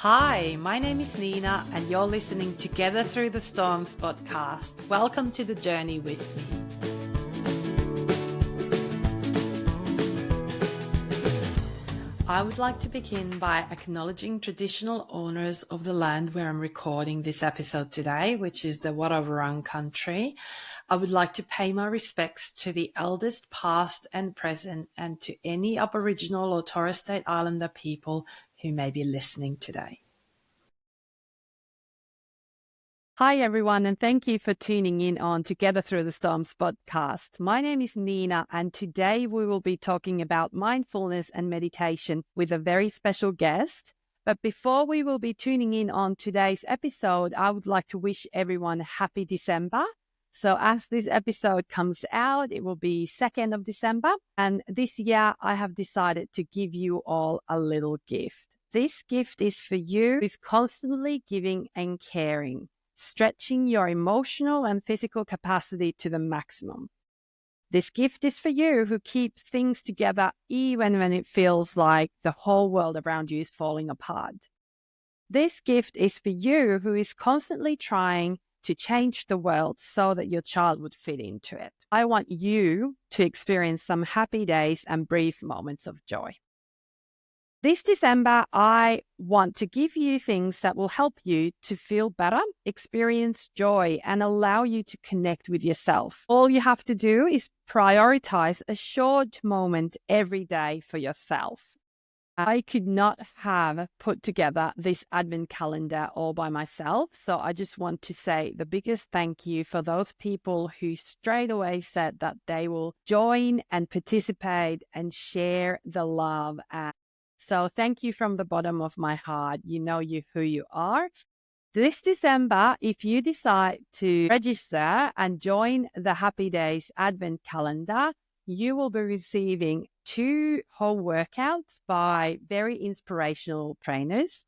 Hi, my name is Niina and you're listening Together Through the Storms podcast. Welcome to the journey with me. I would like to begin by acknowledging traditional owners of the land where I'm recording this episode today, which is the Wurrung country. I would like to pay my respects to the elders past and present and to any Aboriginal or Torres Strait Islander people who may be listening today. Hi, everyone, and thank you for tuning in on Together Through the Storms podcast. My name is Niina, and today we will be talking about mindfulness and meditation with a very special guest. But before we will be tuning in on today's episode, I would like to wish everyone a happy December. So as this episode comes out, it will be 2nd of December. And this year, I have decided to give you all a little gift. This gift is for you, who is constantly giving and caring, stretching your emotional and physical capacity to the maximum. This gift is for you who keeps things together even when it feels like the whole world around you is falling apart. This gift is for you who is constantly trying to change the world so that your child would fit into it. I want you to experience some happy days and brief moments of joy. This December, I want to give you things that will help you to feel better, experience joy, and allow you to connect with yourself. All you have to do is prioritize a short moment every day for yourself. I could not have put together this advent calendar all by myself. So I just want to say the biggest thank you for those people who straight away said that they will join and participate and share the love. So thank you from the bottom of my heart. You know who you are. This December, if you decide to register and join the Happy Days Advent Calendar, you will be receiving 2 home workouts by very inspirational trainers.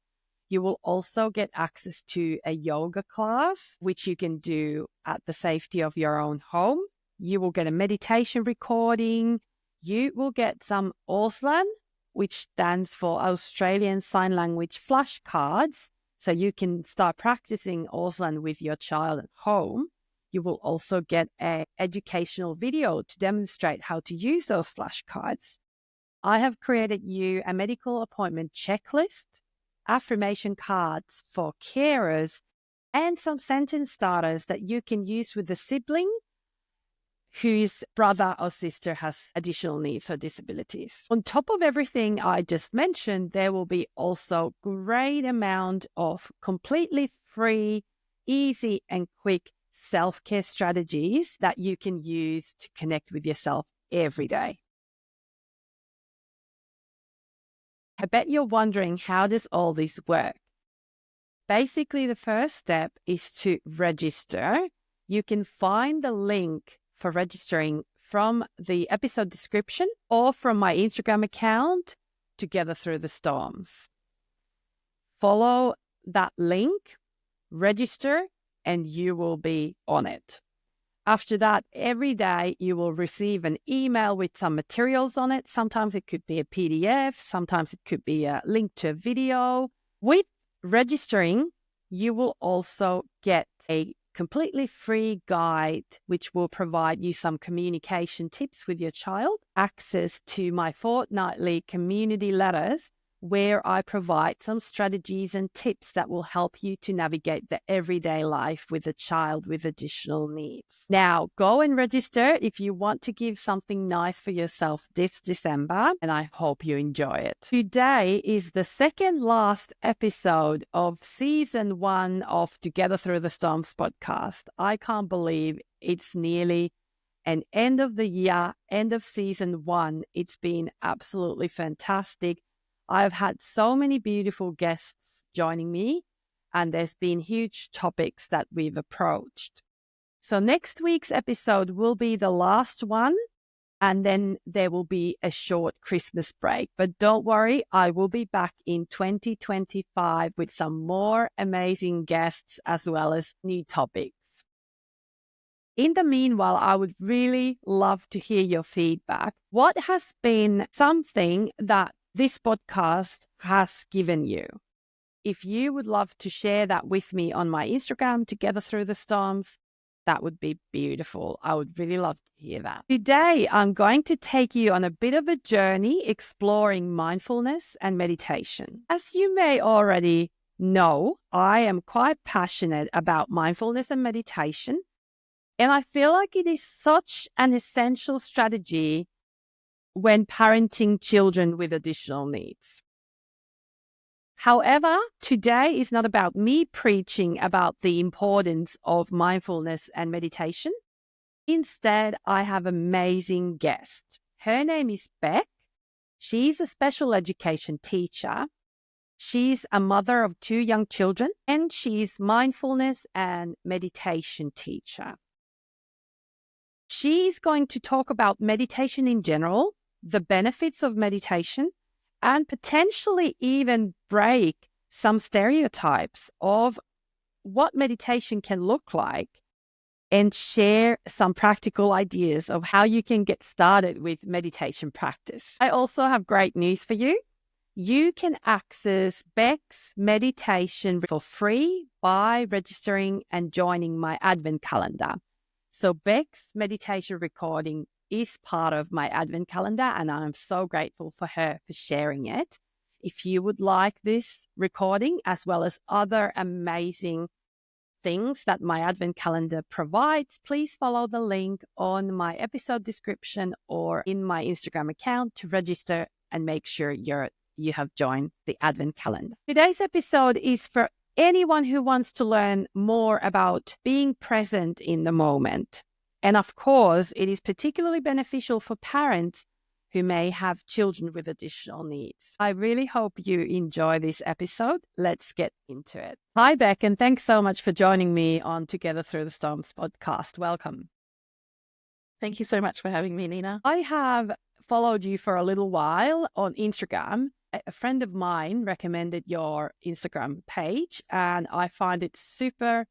You will also get access to a yoga class, which you can do at the safety of your own home. You will get a meditation recording. You will get some Auslan, which stands for Australian Sign Language flashcards, so you can start practicing Auslan with your child at home. You will also get an educational video to demonstrate how to use those flashcards. I have created you a medical appointment checklist, affirmation cards for carers, and some sentence starters that you can use with the sibling whose brother or sister has additional needs or disabilities. On top of everything I just mentioned, there will be also great amount of completely free, easy and quick self-care strategies that you can use to connect with yourself every day. I bet you're wondering, how does all this work? Basically, the first step is to register. You can find the link for registering from the episode description or from my Instagram account, Together Through the Storms. Follow that link, register, and you will be on it. After that, every day you will receive an email with some materials on it. Sometimes it could be a PDF, sometimes it could be a link to a video. With registering, you will also get a completely free guide, which will provide you some communication tips with your child, access to my fortnightly community letters, where I provide some strategies and tips that will help you to navigate the everyday life with a child with additional needs. Now, go and register if you want to give something nice for yourself this December, and I hope you enjoy it. Today is the second last episode of season 1 of Together Through the Storms podcast. I can't believe it's nearly an end of the year, end of season 1. It's been absolutely fantastic. I've had so many beautiful guests joining me, and there's been huge topics that we've approached. So next week's episode will be the last one, and then there will be a short Christmas break. But don't worry, I will be back in 2025 with some more amazing guests as well as new topics. In the meanwhile, I would really love to hear your feedback. What has been something that this podcast has given you? if you would love to share that with me on my Instagram, Together Through the Storms, that would be beautiful. I would really love to hear that. Today, I'm going to take you on a bit of a journey exploring mindfulness and meditation. As you may already know, I am quite passionate about mindfulness and meditation, and I feel like it is such an essential strategy when parenting children with additional needs. However, today is not about me preaching about the importance of mindfulness and meditation. Instead, I have an amazing guest. Her name is Bec. She's a special education teacher. She's a mother of 2 young children, and she's mindfulness and meditation teacher. She's going to talk about meditation in general, the benefits of meditation, and potentially even break some stereotypes of what meditation can look like and share some practical ideas of how you can get started with meditation practice. I also have great news for you. You can access Bec's meditation for free by registering and joining my Advent calendar. So Bec's meditation recording is part of my Advent calendar, and I'm so grateful for her for sharing it. If you would like this recording, as well as other amazing things that my Advent calendar provides, please follow the link on my episode description or in my Instagram account to register and make sure you have joined the Advent calendar. Today's episode is for anyone who wants to learn more about being present in the moment. And of course, it is particularly beneficial for parents who may have children with additional needs. I really hope you enjoy this episode. Let's get into it. Hi, Bec, and thanks so much for joining me on Together Through the Storms podcast. Welcome. Thank you so much for having me, Niina. I have followed you for a little while on Instagram. A friend of mine recommended your Instagram page, and I find it super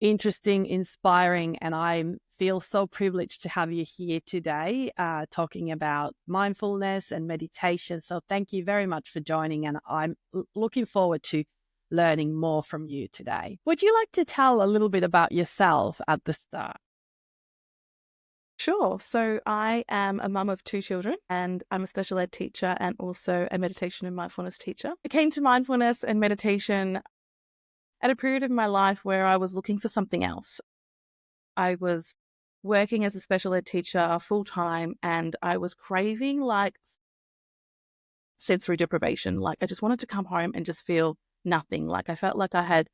interesting, inspiring, and I feel so privileged to have you here today talking about mindfulness and meditation. So thank you very much for joining, and I'm looking forward to learning more from you today. Would you like to tell a little bit about yourself at the start? Sure. So I am a mum of 2 children, and I'm a special ed teacher and also a meditation and mindfulness teacher. I came to mindfulness and meditation at a period of my life where I was looking for something else. I was working as a special ed teacher full time, and I was craving like sensory deprivation. Like I just wanted to come home and just feel nothing. Like I felt like I had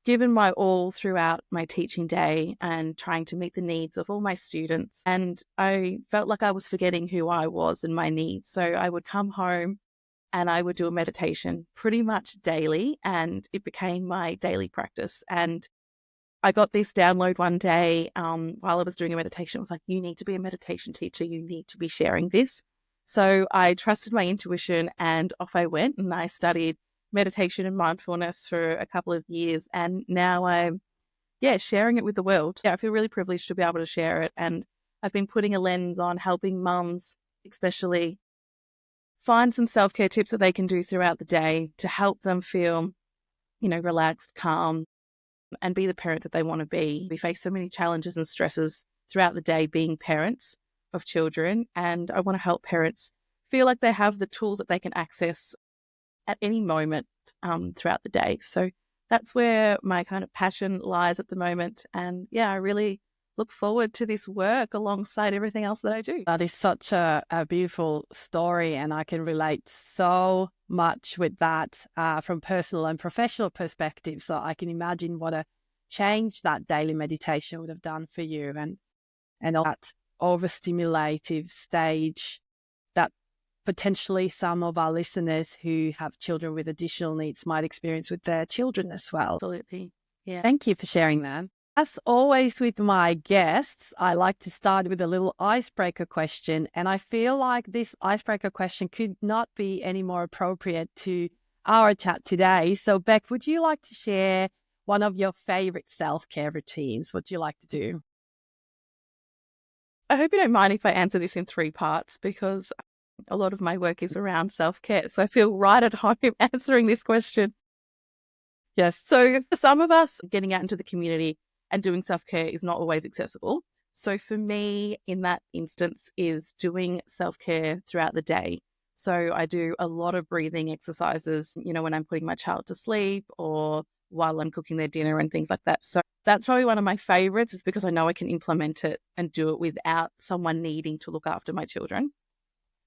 given my all throughout my teaching day and trying to meet the needs of all my students. And I felt like I was forgetting who I was and my needs. So I would come home and I would do a meditation pretty much daily, and it became my daily practice. And I got this download one day while I was doing a meditation. It was like, you need to be a meditation teacher. You need to be sharing this. So I trusted my intuition and off I went, and I studied meditation and mindfulness for a couple of years. And now I'm, sharing it with the world. I feel really privileged to be able to share it. And I've been putting a lens on helping mums, especially, find some self-care tips that they can do throughout the day to help them feel, relaxed, calm, and be the parent that they want to be. We face so many challenges and stresses throughout the day being parents of children, and I want to help parents feel like they have the tools that they can access at any moment throughout the day. So that's where my kind of passion lies at the moment. And I really look forward to this work alongside everything else that I do. That is such a beautiful story, and I can relate so much with that from personal and professional perspective. So I can imagine what a change that daily meditation would have done for you, and all that overstimulative stage that potentially some of our listeners who have children with additional needs might experience with their children as well. Absolutely. Yeah. Thank you for sharing that. As always with my guests, I like to start with a little icebreaker question. And I feel like this icebreaker question could not be any more appropriate to our chat today. So Bec, would you like to share one of your favorite self-care routines? What do you like to do? I hope you don't mind if I answer this in 3 parts, because a lot of my work is around self-care. So I feel right at home answering this question Yes. So for some of us, getting out into the community and doing self-care is not always accessible. So for me, in that instance, is doing self-care throughout the day. So I do a lot of breathing exercises, when I'm putting my child to sleep or while I'm cooking their dinner and things like that. So that's probably one of my favorites, is because I know I can implement it and do it without someone needing to look after my children.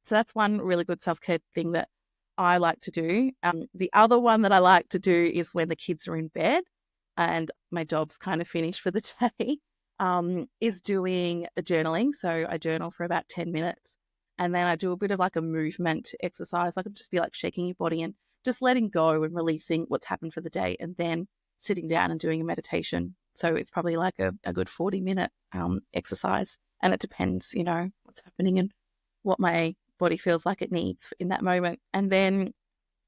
So that's one really good self-care thing that I like to do. The other one that I like to do is when the kids are in bed and my job's kind of finished for the day, is doing a journaling. So I journal for about 10 minutes and then I do a bit of like a movement exercise. Like, just be like shaking your body and just letting go and releasing what's happened for the day, and then sitting down and doing a meditation. So it's probably like a good 40-minute exercise. And it depends, what's happening and what my body feels like it needs in that moment. And then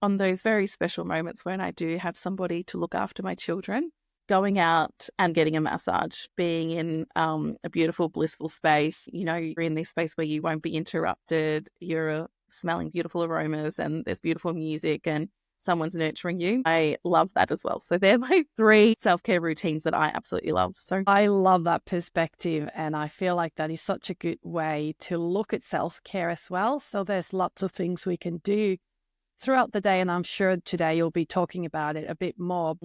on those very special moments when I do have somebody to look after my children, going out and getting a massage, being in a beautiful, blissful space, you're in this space where you won't be interrupted, you're smelling beautiful aromas and there's beautiful music and someone's nurturing you. I love that as well. So they're my 3 self-care routines that I absolutely love. So I love that perspective, and I feel like that is such a good way to look at self-care as well. So there's lots of things we can do throughout the day, and I'm sure today you'll be talking about it a bit more.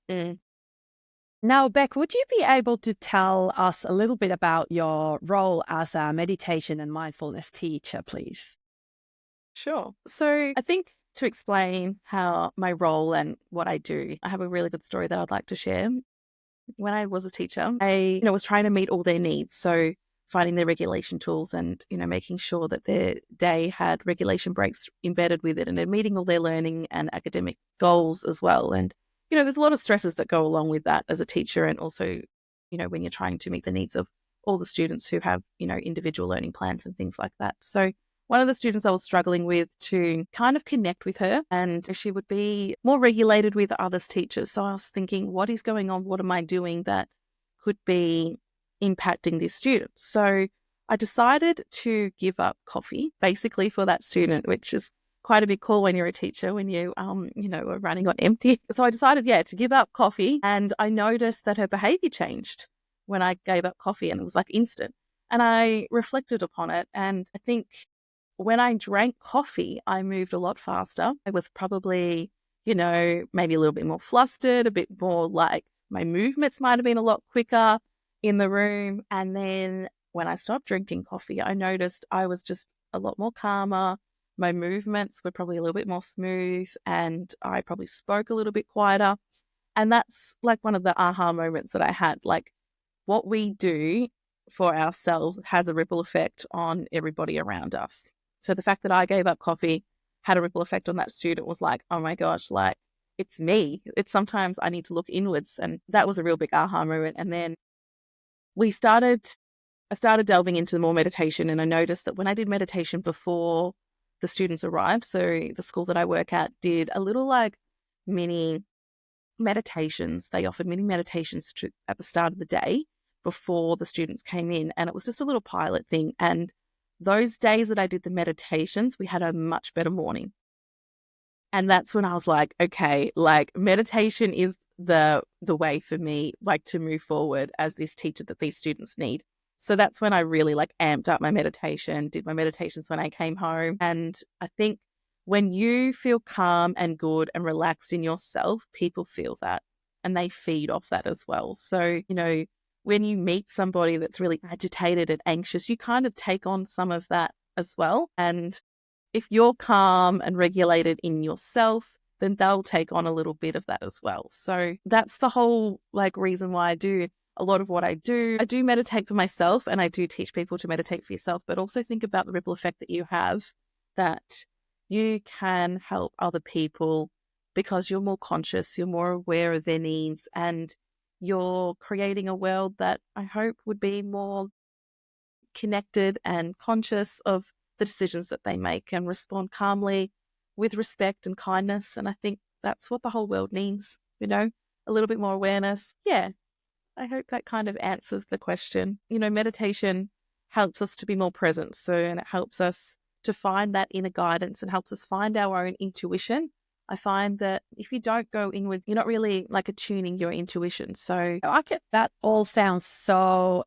mm, Now, Bec, would you be able to tell us a little bit about your role as a meditation and mindfulness teacher, please? sure. So I think to explain how my role and what I do, I have a really good story that I'd like to share. When I was a teacher, I was trying to meet all their needs. So finding their regulation tools and, making sure that their day had regulation breaks embedded with it, and then meeting all their learning and academic goals as well. And, there's a lot of stresses that go along with that as a teacher. And also, when you're trying to meet the needs of all the students who have, individual learning plans and things like that. So one of the students I was struggling with to kind of connect with her, and she would be more regulated with others teachers. So I was thinking, what is going on? What am I doing that could be impacting this student? So I decided to give up coffee basically for that student, which is quite a big call when you're a teacher, when you, are running on empty. So I decided, to give up coffee. And I noticed that her behavior changed when I gave up coffee, and it was like instant. And I reflected upon it. And I think when I drank coffee, I moved a lot faster. I was probably, maybe a little bit more flustered, a bit more like my movements might have been a lot quicker in the room. And then when I stopped drinking coffee, I noticed I was just a lot more calmer. My movements were probably a little bit more smooth, and I probably spoke a little bit quieter. And that's like one of the aha moments that I had. Like, what we do for ourselves has a ripple effect on everybody around us. So the fact that I gave up coffee had a ripple effect on that student was like, oh my gosh, like, it's me. It's sometimes I need to look inwards. And that was a real big aha moment. And then I started delving into more meditation, and I noticed that when I did meditation before the students arrived, so the school that I work at did a little like mini meditations. They offered mini meditations at the start of the day before the students came in. And it was just a little pilot thing. And those days that I did the meditations, we had a much better morning. And that's when I was like, okay, like meditation is the way for me, like, to move forward as this teacher that these students need. So that's when I really like amped up my meditation, did my meditations when I came home. And I think when you feel calm and good and relaxed in yourself, people feel that and they feed off that as well. So, when you meet somebody that's really agitated and anxious, you kind of take on some of that as well. And if you're calm and regulated in yourself, then they'll take on a little bit of that as well. So that's the whole like reason why I do a lot of what I do. I do meditate for myself, and I do teach people to meditate for yourself, but also think about the ripple effect that you have, that you can help other people because you're more conscious, you're more aware of their needs, and you're creating a world that I hope would be more connected and conscious of the decisions that they make, and respond calmly with respect and kindness. And I think that's what the whole world needs, a little bit more awareness. Yeah, I hope that kind of answers the question. Meditation helps us to be more present. So, and it helps us to find that inner guidance and helps us find our own intuition. I find that if you don't go inwards, you're not really like attuning your intuition. So I get that all sounds so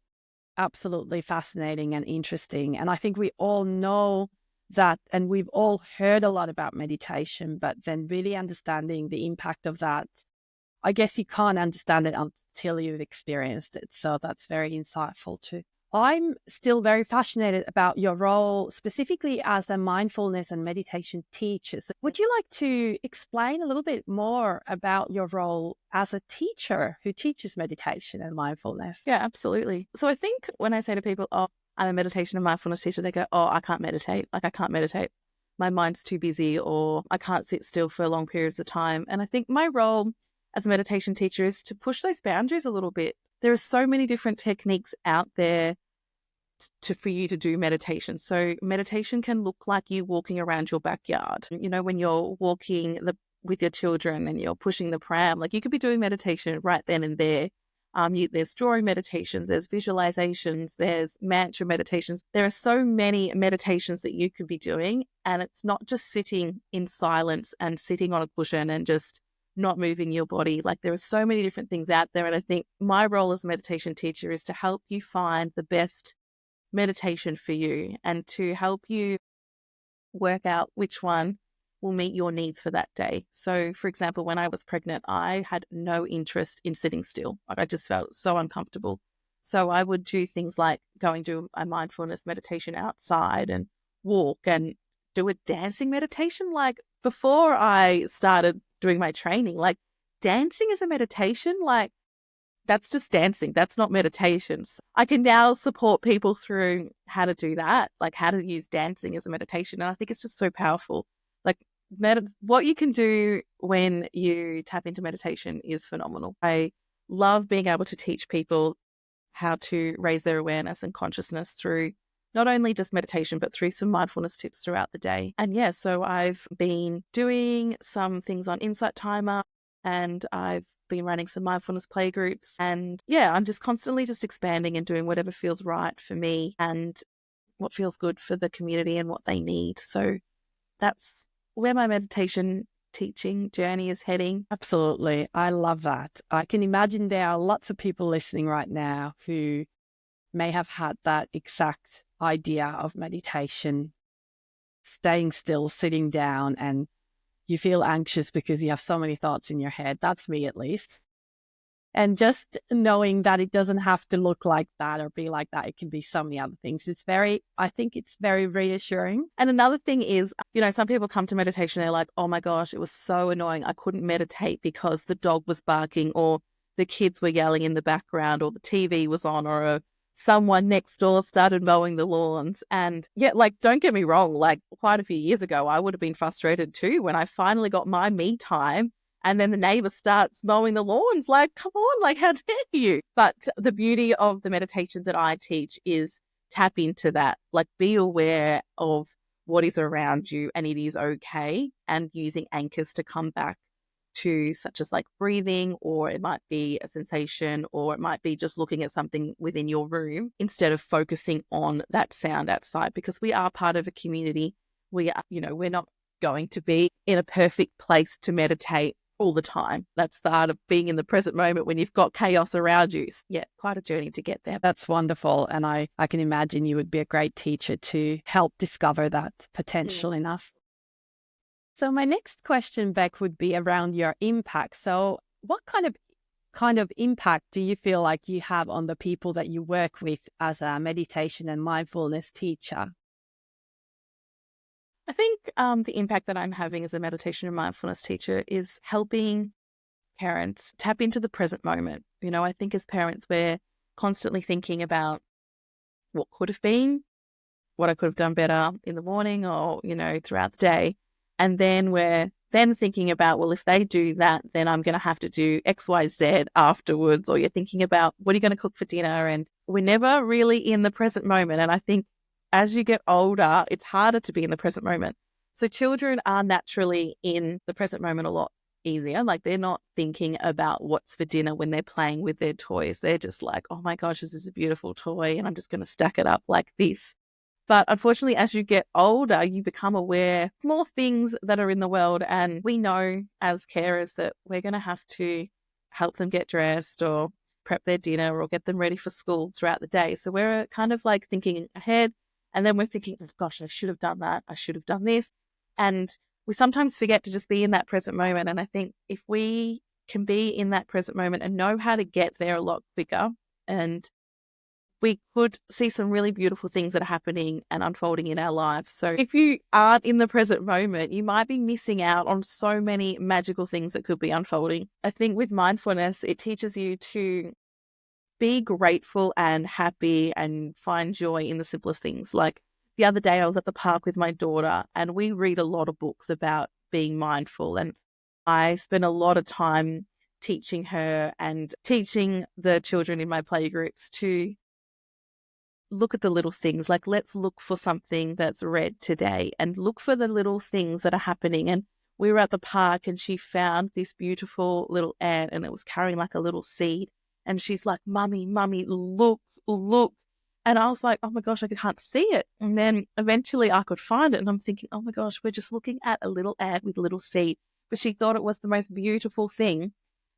absolutely fascinating and interesting. And I think we all know that, and we've all heard a lot about meditation, but then really understanding the impact of that, I guess you can't understand it until you've experienced it. So that's very insightful too. I'm still very fascinated about your role specifically as a mindfulness and meditation teacher. So would you like to explain a little bit more about your role as a teacher who teaches meditation and mindfulness? yeah, absolutely. So I think when I say to people, oh, I'm a meditation and mindfulness teacher, they go, oh, I can't meditate. Like I can't meditate. My mind's too busy, or I can't sit still for long periods of time. And I think my role as a meditation teacher is to push those boundaries a little bit. There are so many different techniques out there for you to do meditation. So meditation can look like you walking around your backyard. You know, when you're walking with your children and you're pushing the pram, like you could be doing meditation right then and there. There's drawing meditations, there's visualizations, there's mantra meditations. There are so many meditations that you could be doing. And it's not just sitting in silence and sitting on a cushion and just not moving your body. Like there are so many different things out there. And I think my role as a meditation teacher is to help you find the best meditation for you and to help you work out which one will meet your needs for that day. So, for example, when I was pregnant, I had no interest in sitting still. Like I just felt so uncomfortable. So I would do things like going to a mindfulness meditation outside and walk and do a dancing meditation. Like before I started doing my training, like dancing is a meditation. Like that's just dancing. That's not meditation. So I can now support people through how to do that, like how to use dancing as a meditation. And I think it's just so powerful. Like what you can do when you tap into meditation is phenomenal. I love being able to teach people how to raise their awareness and consciousness through not only just meditation, but through some mindfulness tips throughout the day. And yeah, so I've been doing some things on Insight Timer, and I've been running some mindfulness play groups. And yeah, I'm just constantly just expanding and doing whatever feels right for me and what feels good for the community and what they need. So that's where my meditation teaching journey is heading. Absolutely. I love that. I can imagine there are lots of people listening right now who may have had that exact idea of meditation, staying still, sitting down, and you feel anxious because you have so many thoughts in your head. That's me, at least. And just knowing that it doesn't have to look like that or be like that. It can be so many other things. I think it's very reassuring. And another thing is, you know, some people come to meditation, they're like, oh my gosh, it was so annoying. I couldn't meditate because the dog was barking or the kids were yelling in the background or the TV was on or someone next door started mowing the lawns. And yeah, like, don't get me wrong, like quite a few years ago, I would have been frustrated too when I finally got my me time. And then the neighbor starts mowing the lawns. Like, come on, like, how dare you? But the beauty of the meditation that I teach is tap into that. Like, be aware of what is around you and it is okay. And using anchors to come back to, such as like breathing, or it might be a sensation, or it might be just looking at something within your room instead of focusing on that sound outside, because we are part of a community. We are, you know, we're not going to be in a perfect place to meditate all the time. That's the art of being in the present moment when you've got chaos around you. Yeah, quite a journey to get there. That's wonderful. And I can imagine you would be a great teacher to help discover that potential in us. So my next question, Bec, would be around your impact. So what kind of impact do you feel like you have on the people that you work with as a meditation and mindfulness teacher? I think the impact that I'm having as a meditation and mindfulness teacher is helping parents tap into the present moment. You know, I think as parents, we're constantly thinking about what could have been, what I could have done better in the morning or, you know, throughout the day. And then we're then thinking about, well, if they do that, then I'm going to have to do X, Y, Z afterwards. Or you're thinking about, what are you going to cook for dinner? And we're never really in the present moment. And I think as you get older, it's harder to be in the present moment. So children are naturally in the present moment a lot easier. Like they're not thinking about what's for dinner when they're playing with their toys. They're just like, oh my gosh, this is a beautiful toy and I'm just going to stack it up like this. But unfortunately, as you get older, you become aware of more things that are in the world. And we know as carers that we're going to have to help them get dressed or prep their dinner or get them ready for school throughout the day. So we're kind of like thinking ahead. And then we're thinking, oh, gosh, I should have done that. I should have done this. And we sometimes forget to just be in that present moment. And I think if we can be in that present moment and know how to get there a lot quicker, and we could see some really beautiful things that are happening and unfolding in our lives. So if you aren't in the present moment, you might be missing out on so many magical things that could be unfolding. I think with mindfulness, it teaches you to be grateful and happy and find joy in the simplest things. Like the other day, I was at the park with my daughter and we read a lot of books about being mindful. And I spent a lot of time teaching her and teaching the children in my playgroups to look at the little things. Like, let's look for something that's red today and look for the little things that are happening. And we were at the park and she found this beautiful little ant and it was carrying like a little seed. And she's like, Mummy, look, look. And I was like, oh my gosh, I can't see it. And then eventually I could find it. And I'm thinking, oh my gosh, we're just looking at a little ant with a little seed. But she thought it was the most beautiful thing.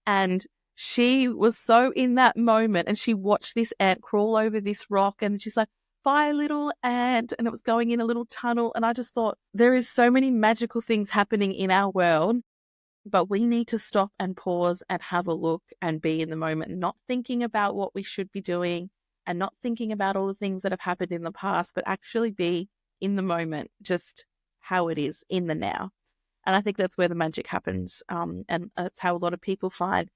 And she was so in that moment and she watched this ant crawl over this rock and she's like, bye, little ant. And it was going in a little tunnel. And I just thought there is so many magical things happening in our world, but we need to stop and pause and have a look and be in the moment, not thinking about what we should be doing and not thinking about all the things that have happened in the past, but actually be in the moment, just how it is in the now. And I think that's where the magic happens. And that's how a lot of people find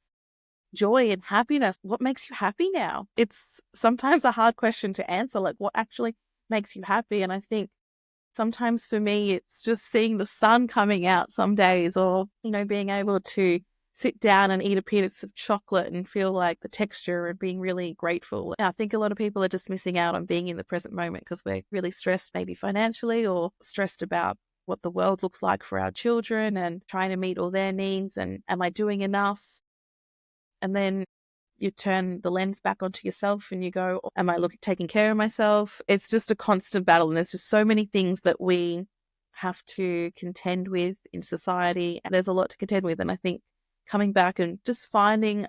joy and happiness. What makes you happy now? It's sometimes a hard question to answer, like what actually makes you happy? And I think sometimes for me, it's just seeing the sun coming out some days or, being able to sit down and eat a piece of chocolate and feel like the texture and being really grateful. I think a lot of people are just missing out on being in the present moment because we're really stressed, maybe financially, or stressed about what the world looks like for our children and trying to meet all their needs. And am I doing enough? And then you turn the lens back onto yourself and you go, am I taking care of myself? It's just a constant battle. And there's just so many things that we have to contend with in society. And there's a lot to contend with. And I think coming back and just finding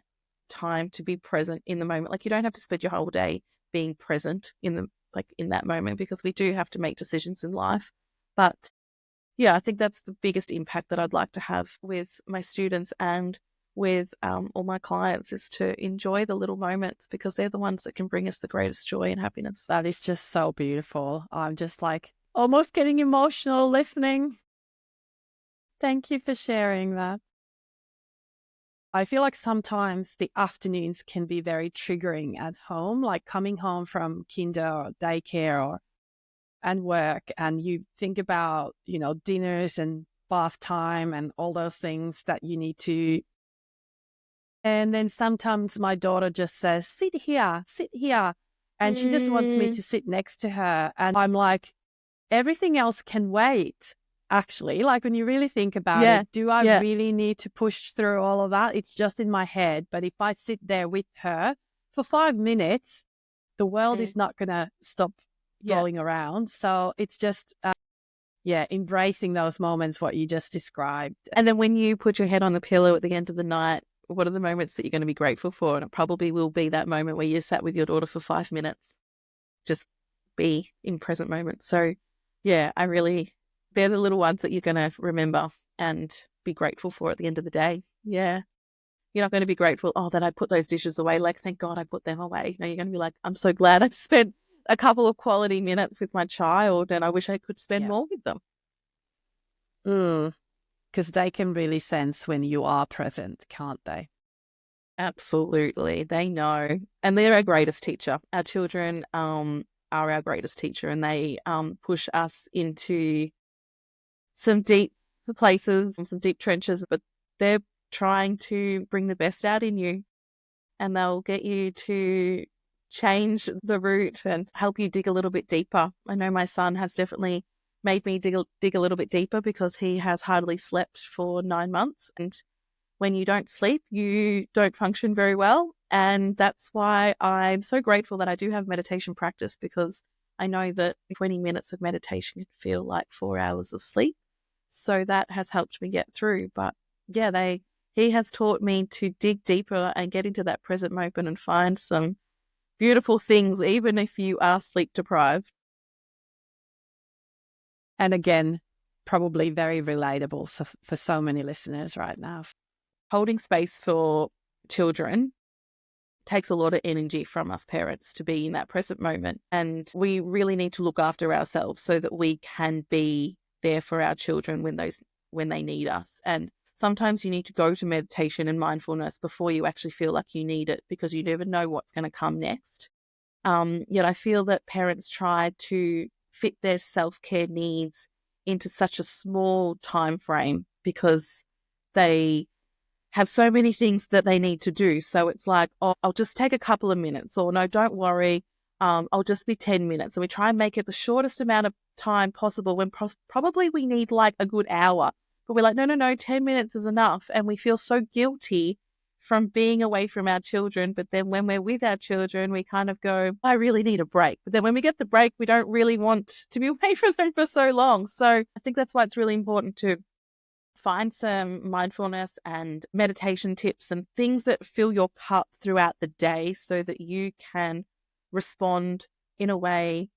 time to be present in the moment, like you don't have to spend your whole day being present in that moment, because we do have to make decisions in life. But yeah, I think that's the biggest impact that I'd like to have with my students and with all my clients, is to enjoy the little moments, because they're the ones that can bring us the greatest joy and happiness. That is just so beautiful. I'm just like almost getting emotional listening. Thank you for sharing that. I feel like sometimes the afternoons can be very triggering at home, like coming home from kinder or daycare and work, and you think about, dinners and bath time and all those things that you need to. And then sometimes my daughter just says, sit here. And she just wants me to sit next to her. And I'm like, everything else can wait. Actually, like when you really think about it, do I really need to push through all of that? It's just in my head. But if I sit there with her for 5 minutes, the world is not going to stop rolling around. So it's just, embracing those moments, what you just described. And then when you put your head on the pillow at the end of the night, what are the moments that you're going to be grateful for? And it probably will be that moment where you sat with your daughter for 5 minutes. Just be in present moment. So yeah, they're the little ones that you're going to remember and be grateful for at the end of the day. Yeah. You're not going to be grateful, that I put those dishes away. Like, thank God I put them away. No, you're going to be like, I'm so glad I spent a couple of quality minutes with my child and I wish I could spend more with them. Because they can really sense when you are present, can't they? Absolutely. They know. And they're our greatest teacher. Our children are our greatest teacher, and they push us into some deep places, some deep trenches, but they're trying to bring the best out in you, and they'll get you to change the route and help you dig a little bit deeper. I know my son has definitely made me dig a little bit deeper, because he has hardly slept for 9 months. And when you don't sleep, you don't function very well. And that's why I'm so grateful that I do have meditation practice, because I know that 20 minutes of meditation can feel like 4 hours of sleep. So that has helped me get through. But yeah, he has taught me to dig deeper and get into that present moment and find some beautiful things, even if you are sleep deprived. And again, probably very relatable for so many listeners right now. Holding space for children takes a lot of energy from us parents to be in that present moment. And we really need to look after ourselves so that we can be there for our children when they need us. And sometimes you need to go to meditation and mindfulness before you actually feel like you need it, because you never know what's going to come next. Yet I feel that parents try to fit their self-care needs into such a small time frame because they have so many things that they need to do. So it's like, oh, I'll just take a couple of minutes, or no, don't worry, I'll just be 10 minutes. And we try and make it the shortest amount of time possible when probably we need like a good hour. But we're like, no, 10 minutes is enough. And we feel so guilty from being away from our children. But then when we're with our children, we kind of go, I really need a break. But then when we get the break, we don't really want to be away from them for so long. So I think that's why it's really important to find some mindfulness and meditation tips and things that fill your cup throughout the day so that you can respond in a way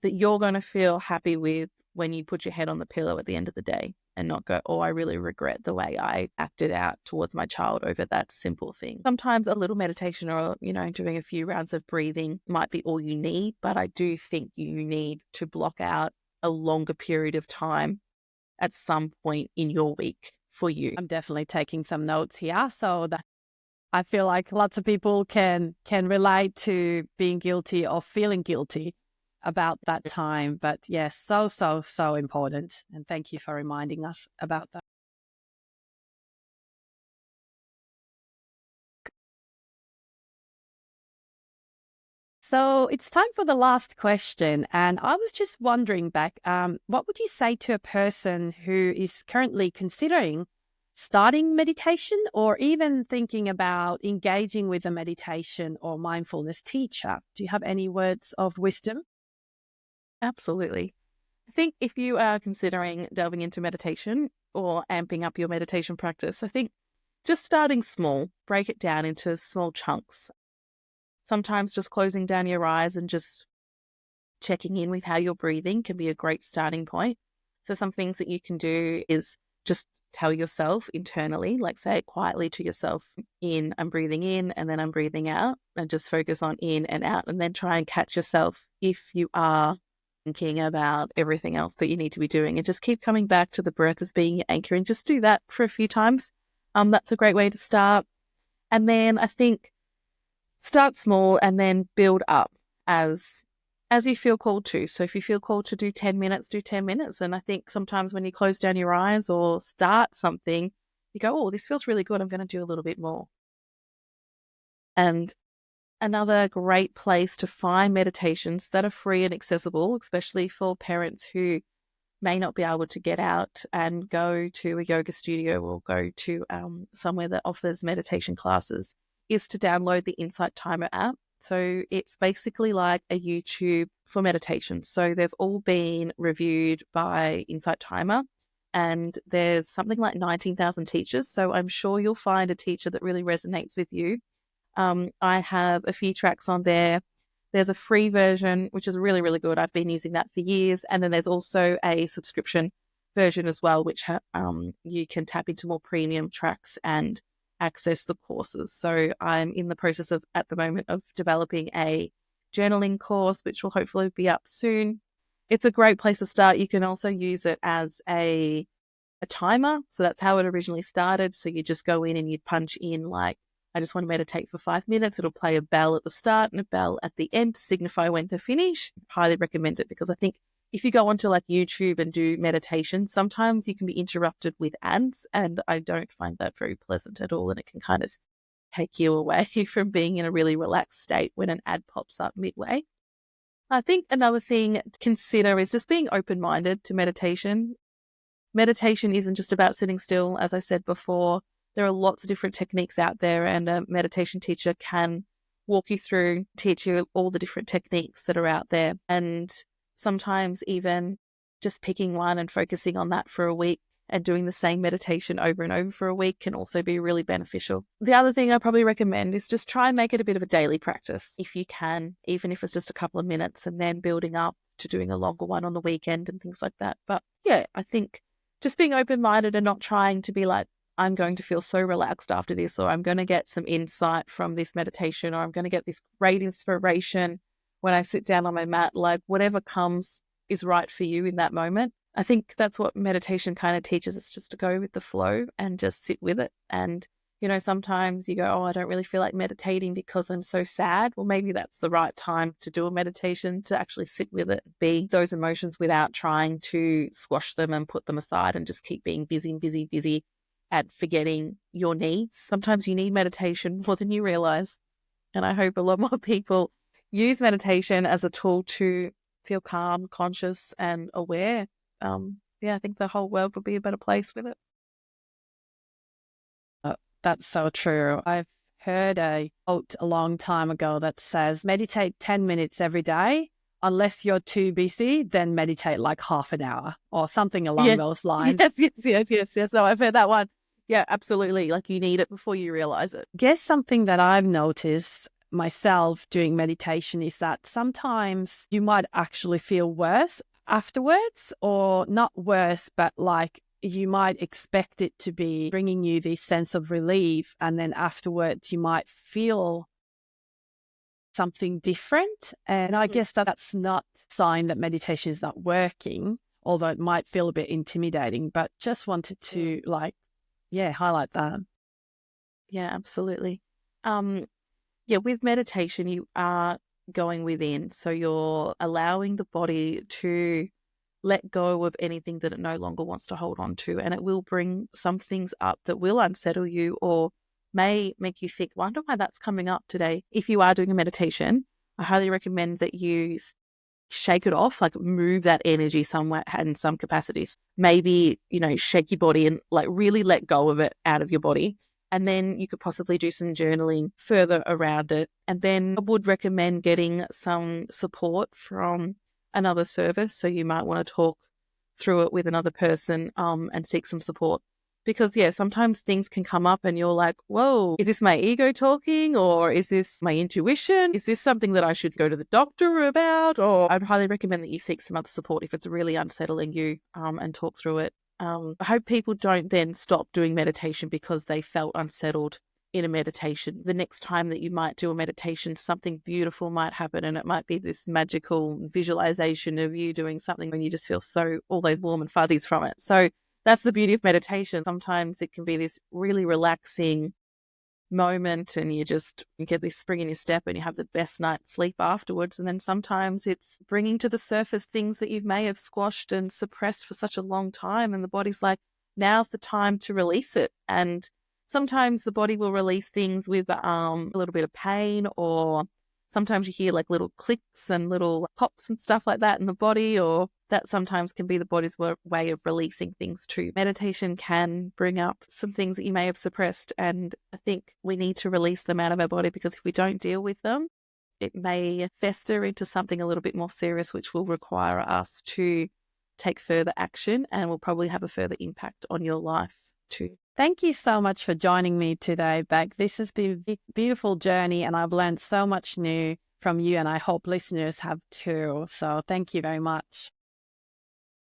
that you're going to feel happy with when you put your head on the pillow at the end of the day, and not go, oh, I really regret the way I acted out towards my child over that simple thing. Sometimes a little meditation or, doing a few rounds of breathing might be all you need, but I do think you need to block out a longer period of time at some point in your week for you. I'm definitely taking some notes here, so that I feel like lots of people can relate to being guilty or feeling guilty about that time. But yes, so important. And thank you for reminding us about that. So it's time for the last question. And I was just wondering, Bec, what would you say to a person who is currently considering starting meditation or even thinking about engaging with a meditation or mindfulness teacher? Do you have any words of wisdom? Absolutely. I think if you are considering delving into meditation or amping up your meditation practice, I think just starting small, break it down into small chunks. Sometimes just closing down your eyes and just checking in with how you're breathing can be a great starting point. So some things that you can do is just tell yourself internally, like say it quietly to yourself, I'm breathing in, and then I'm breathing out, and just focus on in and out, and then try and catch yourself if you are thinking about everything else that you need to be doing, and just keep coming back to the breath as being your anchor, and just do that for a few times. That's a great way to start. And then I think start small and then build up as you feel called to. So if you feel called to do 10 minutes, do 10 minutes. And I think sometimes when you close down your eyes or start something, you go, oh, this feels really good. I'm going to do a little bit more. And another great place to find meditations that are free and accessible, especially for parents who may not be able to get out and go to a yoga studio or go to somewhere that offers meditation classes, is to download the Insight Timer app. So it's basically like a YouTube for meditation. So they've all been reviewed by Insight Timer, and there's something like 19,000 teachers. So I'm sure you'll find a teacher that really resonates with you. I have a few tracks on there. There's a free version, which is really, really good. I've been using that for years. And then there's also a subscription version as well, which you can tap into more premium tracks and access the courses. So I'm in the process of, at the moment, of developing a journaling course, which will hopefully be up soon. It's a great place to start. You can also use it as a timer. So that's how it originally started. So you just go in and you punch in like, I just want to meditate for 5 minutes. It'll play a bell at the start and a bell at the end to signify when to finish. Highly recommend it, because I think if you go onto like YouTube and do meditation, sometimes you can be interrupted with ads, and I don't find that very pleasant at all. And it can kind of take you away from being in a really relaxed state when an ad pops up midway. I think another thing to consider is just being open-minded to meditation. Meditation isn't just about sitting still, as I said before. There are lots of different techniques out there, and a meditation teacher can walk you through, teach you all the different techniques that are out there. And sometimes even just picking one and focusing on that for a week and doing the same meditation over and over for a week can also be really beneficial. The other thing I probably recommend is just try and make it a bit of a daily practice if you can, even if it's just a couple of minutes, and then building up to doing a longer one on the weekend and things like that. But yeah, I think just being open-minded and not trying to be like, I'm going to feel so relaxed after this, or I'm going to get some insight from this meditation, or I'm going to get this great inspiration when I sit down on my mat. Like whatever comes is right for you in that moment. I think that's what meditation kind of teaches us, just to go with the flow and just sit with it. And, sometimes you go, oh, I don't really feel like meditating because I'm so sad. Well, maybe that's the right time to do a meditation, to actually sit with it, be those emotions without trying to squash them and put them aside and just keep being busy and busy, busy at forgetting your needs. Sometimes you need meditation more than you realize. And I hope a lot more people use meditation as a tool to feel calm, conscious, and aware. I think the whole world would be a better place with it. That's so true. I've heard a quote a long time ago that says, meditate 10 minutes every day. Unless you're too busy, then meditate like half an hour or something along those lines. Yes. No, I've heard that one. Yeah, absolutely. Like you need it before you realize it. Guess something that I've noticed myself doing meditation is that sometimes you might actually feel worse afterwards, or not worse, but like you might expect it to be bringing you this sense of relief. And then afterwards, you might feel something different. And I guess that's not a sign that meditation is not working, although it might feel a bit intimidating, but just wanted to highlight that. Yeah, absolutely. With meditation, you are going within. So you're allowing the body to let go of anything that it no longer wants to hold on to. And it will bring some things up that will unsettle you or may make you think, wonder why that's coming up today. If you are doing a meditation, I highly recommend that you shake it off, like move that energy somewhere in some capacities. Maybe, shake your body and like really let go of it out of your body. And then you could possibly do some journaling further around it. And then I would recommend getting some support from another service. So you might want to talk through it with another person and seek some support. Because, sometimes things can come up and you're like, whoa, is this my ego talking, or is this my intuition? Is this something that I should go to the doctor about? Or I'd highly recommend that you seek some other support if it's really unsettling you and talk through it. I hope people don't then stop doing meditation because they felt unsettled in a meditation. The next time that you might do a meditation, something beautiful might happen, and it might be this magical visualization of you doing something when you just feel so all those warm and fuzzies from it. So that's the beauty of meditation. Sometimes it can be this really relaxing moment and you get this spring in your step and you have the best night's sleep afterwards. And then sometimes it's bringing to the surface things that you may have squashed and suppressed for such a long time. And the body's like, now's the time to release it. And sometimes the body will release things with a little bit of pain, or sometimes you hear like little clicks and little pops and stuff like that in the body, or that sometimes can be the body's way of releasing things too. Meditation can bring up some things that you may have suppressed, and I think we need to release them out of our body, because if we don't deal with them, it may fester into something a little bit more serious, which will require us to take further action and will probably have a further impact on your life too. Thank you so much for joining me today, Bec. This has been a beautiful journey and I've learned so much new from you, and I hope listeners have too. So thank you very much.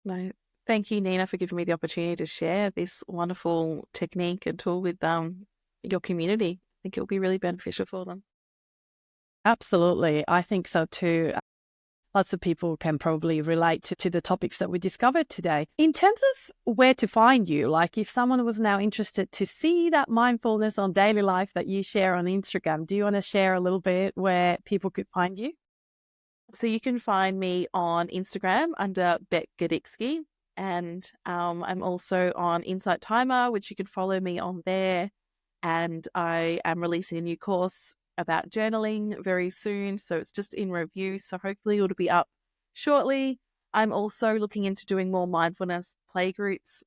No, thank you, Niina, for giving me the opportunity to share this wonderful technique and tool with your community. I think it will be really beneficial for them. Absolutely. I think so too. Lots of people can probably relate to the topics that we discovered today. In terms of where to find you, like if someone was now interested to see that mindfulness on daily life that you share on Instagram, do you want to share a little bit where people could find you? So you can find me on Instagram under Bec Godycki, and I'm also on Insight Timer, which you can follow me on there. And I am releasing a new course about journaling very soon, so it's just in review. So hopefully it'll be up shortly. I'm also looking into doing more mindfulness play groups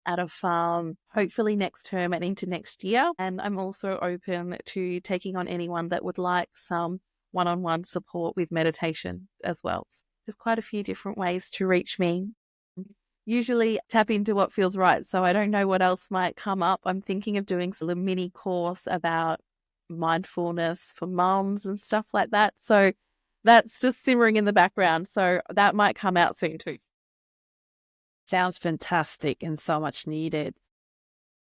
at a farm, hopefully next term and into next year. And I'm also open to taking on anyone that would like some one-on-one support with meditation as well. There's quite a few different ways to reach me. Usually tap into what feels right. So I don't know what else might come up. I'm thinking of doing a mini course about mindfulness for mums and stuff like that. So that's just simmering in the background. So that might come out soon too. Sounds fantastic and so much needed.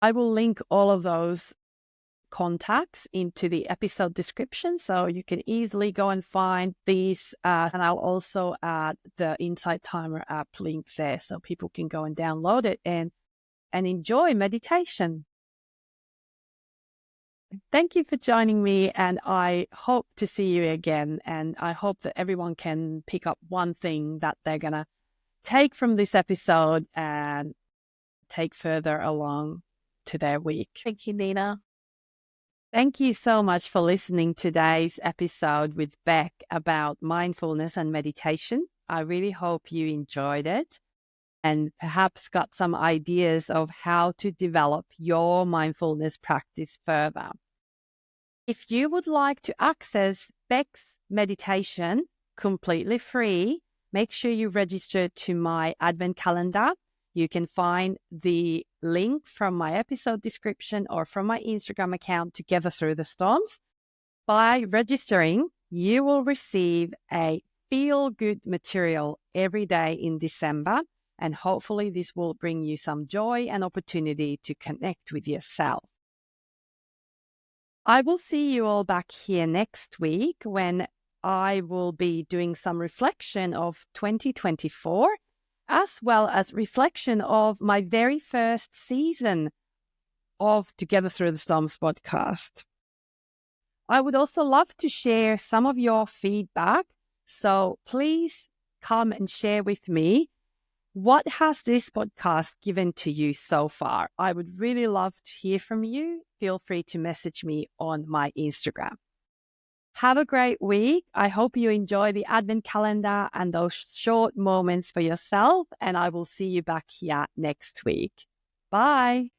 I will link all of those contacts into the episode description so you can easily go and find these. And I'll also add the Insight Timer app link there so people can go and download it and enjoy meditation. Thank you for joining me, and I hope to see you again. And I hope that everyone can pick up one thing that they're going to take from this episode and take further along to their week. Thank you, Niina. Thank you so much for listening to today's episode with Bec about mindfulness and meditation. I really hope you enjoyed it and perhaps got some ideas of how to develop your mindfulness practice further. If you would like to access Bec's meditation completely free, make sure you register to my Advent calendar. You can find the link from my episode description or from my Instagram account, Together Through the Storms. By registering, you will receive a feel-good material every day in December, and hopefully this will bring you some joy and opportunity to connect with yourself. I will see you all back here next week when I will be doing some reflection of 2024, as well as reflection of my very first season of Together Through the Storms podcast. I would also love to share some of your feedback, so please come and share with me what has this podcast given to you so far. I would really love to hear from you. Feel free to message me on my Instagram. Have a great week. I hope you enjoy the Advent calendar and those short moments for yourself, and I will see you back here next week. Bye.